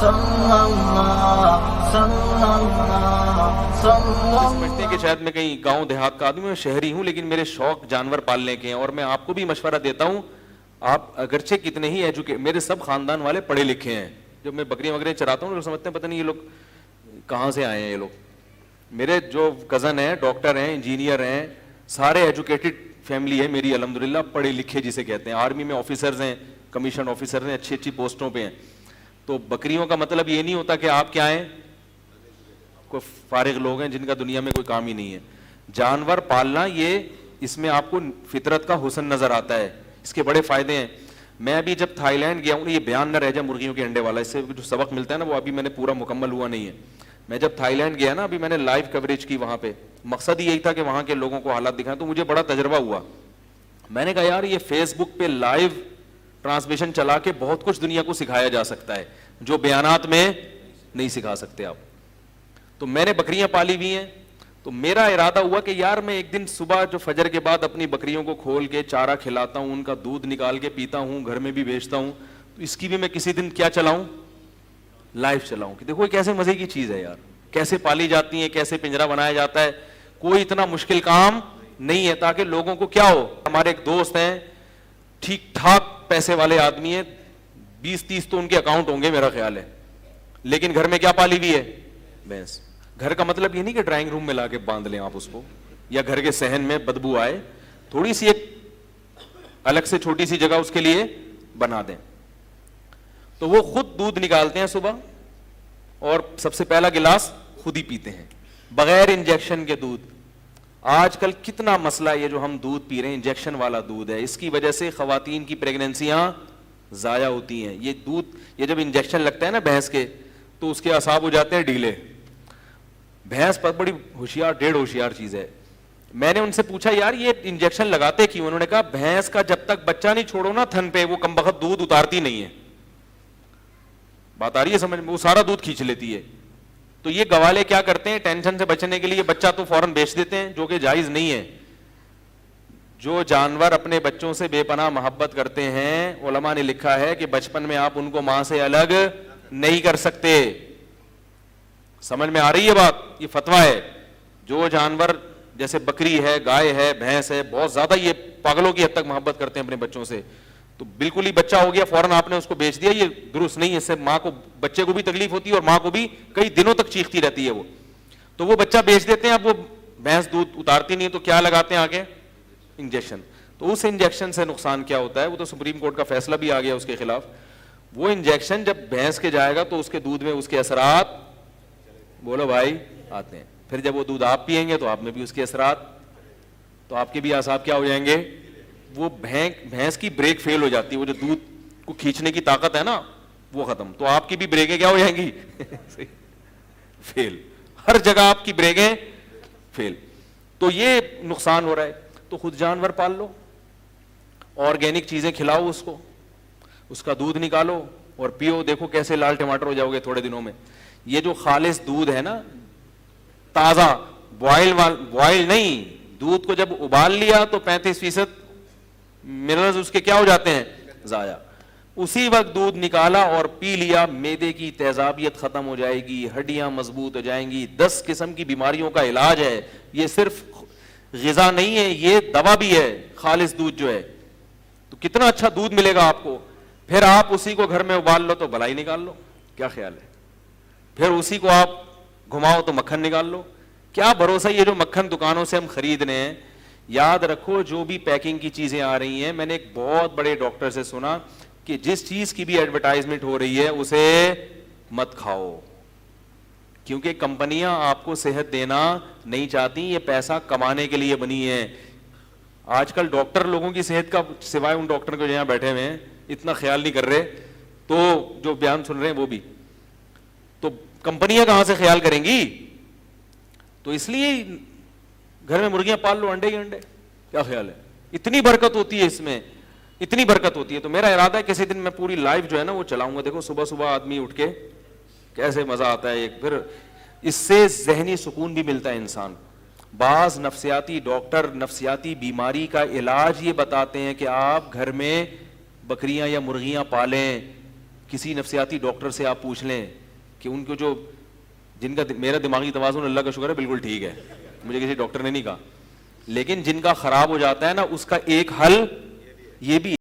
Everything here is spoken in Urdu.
سمجھتے ہیں کہ شاید میں کہیں گاؤں دیہات کا آدمی ہوں, میں شہری ہوں, لیکن میرے شوق جانور پالنے کے ہیں, اور میں آپ کو بھی مشورہ دیتا ہوں, آپ اگرچہ کتنے ہی میرے سب خاندان والے پڑھے لکھے ہیں. جب میں بکریاں وغیرہ چراتا ہوں لوگ سمجھتے ہیں پتہ نہیں یہ لوگ کہاں سے آئے ہیں. یہ لوگ میرے جو کزن ہیں, ڈاکٹر ہیں, انجینئر ہیں, سارے ایجوکیٹڈ فیملی ہے میری الحمدللہ, پڑھے لکھے جسے کہتے ہیں. آرمی میں آفیسرز ہیں, کمیشن آفیسر ہیں, اچھی اچھی پوسٹوں پہ ہیں. تو بکریوں کا مطلب یہ نہیں ہوتا کہ آپ کیا ہیں, کوئی فارغ لوگ ہیں جن کا دنیا میں کوئی کام ہی نہیں ہے. جانور پالنا, یہ اس میں آپ کو فطرت کا حسن نظر آتا ہے, اس کے بڑے فائدے ہیں. میں ابھی جب تھائی لینڈ گیا ہوں, یہ بیان نہ رہ جائے مرغیوں کے انڈے والا, اس سے جو سبق ملتا ہے نا وہ ابھی میں نے پورا مکمل ہوا نہیں ہے. میں جب تھائی لینڈ گیا نا, ابھی میں نے لائیو کوریج کی وہاں پہ, مقصد یہی تھا کہ وہاں کے لوگوں کو حالات دکھائیں, تو مجھے بڑا تجربہ ہوا. میں نے کہا یار یہ فیس بک پہ لائیو ٹرانسمیشن چلا کے بہت کچھ دنیا کو سکھایا جا سکتا ہے جو بیانات میں نہیں سکھا سکتے آپ. تو میں نے بکریاں پالی ہوئی ہیں, تو میرا ارادہ ہوا کہ یار میں ایک دن صبح جو فجر کے بعد اپنی بکریوں کو کھول کے چارہ کھلاتا ہوں, ان کا دودھ نکال کے پیتا ہوں, گھر میں بھی بیچتا ہوں, تو اس کی بھی میں کسی دن کیا چلاؤں, لائیو چلاؤں, کہ دیکھو یہ کیسے مزے کی چیز ہے یار, کیسے پالی جاتی ہیں, کیسے پنجرا بنایا جاتا ہے, کوئی اتنا مشکل کام نہیں ہے, تاکہ لوگوں کو کیا ہو. ہمارے ایک دوست ہیں ٹھیک ٹھاک پیسے والے آدمی ہیں, 20-30 تو ان کے اکاؤنٹ ہوں گے میرا خیال ہے, لیکن گھر میں کیا پالی ہوئی ہے, بھینس. گھر کا مطلب یہ نہیں کہ ڈرائنگ روم میں لا کے باندھ لیں آپ اس کو, یا گھر کے صحن میں بدبو آئے, تھوڑی سی ایک الگ سے چھوٹی سی جگہ اس کے لیے بنا دیں. تو وہ خود دودھ نکالتے ہیں صبح, اور سب سے پہلا گلاس خود ہی پیتے ہیں بغیر انجیکشن کے دودھ. آج کل کتنا مسئلہ ہے یہ جو ہم دودھ پی رہے ہیں, انجیکشن والا دودھ ہے, اس کی وجہ سے خواتین کی پریگننسیاں ضائع ہوتی ہیں. یہ دودھ, یہ جب انجیکشن لگتا ہے نا بھینس کے, تو اس کے اعصاب ہو جاتے ہیں ڈھیلے. بھینس پر بڑی ہوشیار, ڈیڑھ ہوشیار چیز ہے. میں نے ان سے پوچھا یار یہ انجیکشن لگاتے کیوں, انہوں نے کہا بھینس کا جب تک بچہ نہیں چھوڑو نا تھن پہ, وہ کمبخت دودھ اتارتی نہیں ہے. بات آ رہی ہے سمجھ میں, وہ سارا دودھ کھینچ لیتی ہے. تو یہ گوالے کیا کرتے ہیں, ٹینشن سے بچنے کے لیے بچہ تو فوراً بیچ دیتے ہیں, جو کہ جائز نہیں ہے. جو جانور اپنے بچوں سے بے پناہ محبت کرتے ہیں, علماء نے لکھا ہے کہ بچپن میں آپ ان کو ماں سے الگ نہیں کر سکتے. سمجھ میں آ رہی ہے بات, یہ فتویٰ ہے. جو جانور جیسے بکری ہے, گائے ہے, بھینس ہے, بہت زیادہ یہ پاگلوں کی حد تک محبت کرتے ہیں اپنے بچوں سے, تو بالکل ہی بچہ ہو گیا فوراً آپ نے اس کو بیچ دیا, یہ درست نہیں ہے. اس سے ماں کو, بچے کو بھی تکلیف ہوتی ہے, اور ماں کو بھی کئی دنوں تک چیختی رہتی ہے وہ. تو وہ بچہ بیچ دیتے ہیں. اب وہ بھینس دودھ اتارتی نہیں ہے, تو کیا لگاتے ہیں آگے, انجیکشن. تو اس انجیکشن سے نقصان کیا ہوتا ہے, وہ تو سپریم کورٹ کا فیصلہ بھی آ گیا اس کے خلاف. وہ انجیکشن جب بھینس کے جائے گا تو اس کے دودھ میں اس کے اثرات, بولو بھائی, آتے ہیں. پھر جب وہ دودھ آپ پیئیں گے تو آپ میں بھی اس کے اثرات, تو آپ کے بھی اعصاب کیا ہو جائیں گے, وہ بھینس کی بریک فیل ہو جاتی ہے, وہ جو دودھ کو کھینچنے کی طاقت ہے نا وہ ختم, تو آپ کی بھی بریکیں کیا ہو جائیں گی, فیل. ہر جگہ آپ کی بریکیں فیل. تو یہ نقصان ہو رہا ہے. تو خود جانور پال لو, آرگینک چیزیں کھلاؤ اس کو, اس کا دودھ نکالو اور پیو, دیکھو کیسے لال ٹماٹر ہو جاؤ گے تھوڑے دنوں میں. یہ جو خالص دودھ ہے نا, تازہ, بوائل نہیں, دودھ کو جب ابال لیا تو 35% منرلز اس کے کیا ہو جاتے ہیں, ضائع. اسی وقت دودھ نکالا اور پی لیا, معدے کی تیزابیت ختم ہو جائے گی, ہڈیاں مضبوط ہو جائیں گی, 10 قسم کی بیماریوں کا علاج ہے. یہ صرف غذا نہیں ہے, یہ دوا بھی ہے, خالص دودھ جو ہے. تو کتنا اچھا دودھ ملے گا آپ کو. پھر آپ اسی کو گھر میں ابال لو تو بلائی نکال لو, کیا خیال ہے. پھر اسی کو آپ گھماؤ تو مکھن نکال لو. کیا بھروسہ یہ جو مکھن دکانوں سے ہم خرید رہے ہیں, یاد رکھو جو بھی پیکنگ کی چیزیں آ رہی ہیں, میں نے ایک بہت بڑے ڈاکٹر سے سنا کہ جس چیز کی بھی ایڈورٹائزمنٹ ہو رہی ہے اسے مت کھاؤ, کیونکہ کمپنیاں آپ کو صحت دینا نہیں چاہتی, یہ پیسہ کمانے کے لیے بنی ہے. آج کل ڈاکٹر لوگوں کی صحت کا, سوائے ان ڈاکٹر کو جہاں بیٹھے ہوئے ہیں, اتنا خیال نہیں کر رہے, تو جو بیان سن رہے ہیں وہ بھی, تو کمپنیاں کہاں سے خیال کریں گی. تو اس لیے گھر میں مرغیاں پال لو, انڈے ہی انڈے, کیا خیال ہے. اتنی برکت ہوتی ہے اس میں, اتنی برکت ہوتی ہے. تو میرا ارادہ ہے کسی دن میں پوری لائف جو ہے نا وہ چلاؤں گا. دیکھو صبح صبح آدمی اٹھ کے کیسے مزہ آتا ہے. ایک پھر اس سے ذہنی سکون بھی ملتا ہے انسان. بعض نفسیاتی ڈاکٹر نفسیاتی بیماری کا علاج یہ بتاتے ہیں کہ آپ گھر میں بکریاں یا مرغیاں پالیں. کسی نفسیاتی ڈاکٹر سے آپ پوچھ لیں کہ ان کو جو جن کا میرا دماغی توازن اللہ کا شکر ہے بالکل ٹھیک ہے, مجھے کسی ڈاکٹر نے نہیں کہا, لیکن جن کا خراب ہو جاتا ہے نا اس کا ایک حل یہ بھی